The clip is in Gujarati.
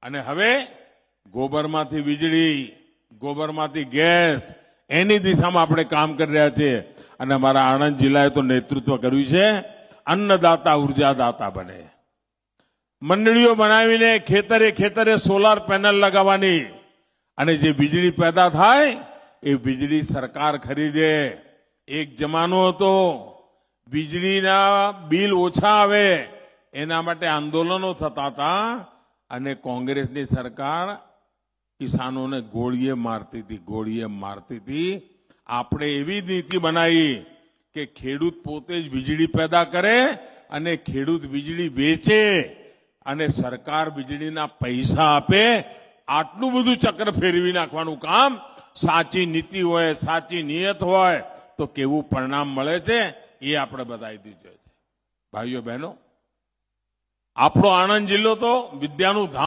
અને હવે ગોબરમાંથી વીજળી, ગોબરમાંથી ગેસ, એની દિશામાં આપણે કામ કરી રહ્યા છીએ. અને અમારા આણંદ જિલ્લાએ તો નેતૃત્વ કર્યું છે અન્નદાતા ઉર્જાદાતા બને. મંડળીઓ બનાવીને ખેતરે ખેતરે સોલાર પેનલ લગાવવાની અને જે વીજળી પેદા થાય એ વીજળી સરકાર ખરીદે. એક જમાનો હતો વીજળીના બિલ ઓછા આવે એના માટે આંદોલનો થતા હતા અને કોંગ્રેસની સરકાર કિસાનોને ગોળીએ મારતી હતી. આપણે એવી નીતિ બનાવી કે ખેડૂત પોતે જ વીજળી પેદા કરે અને ખેડૂત વીજળી વેચે અને સરકાર વીજળીના પૈસા આપે. આટલું બધું ચક્ર ફેરવી નાખવાનું કામ, સાચી નીતિ હોય, સાચી નિયત હોય તો કેવું પરિણામ મળે છે એ આપણે બતાવી દીધું છે. ભાઈઓ બહેનો, આપણો આણંદ જિલ્લો તો વિદ્યાનું ધામ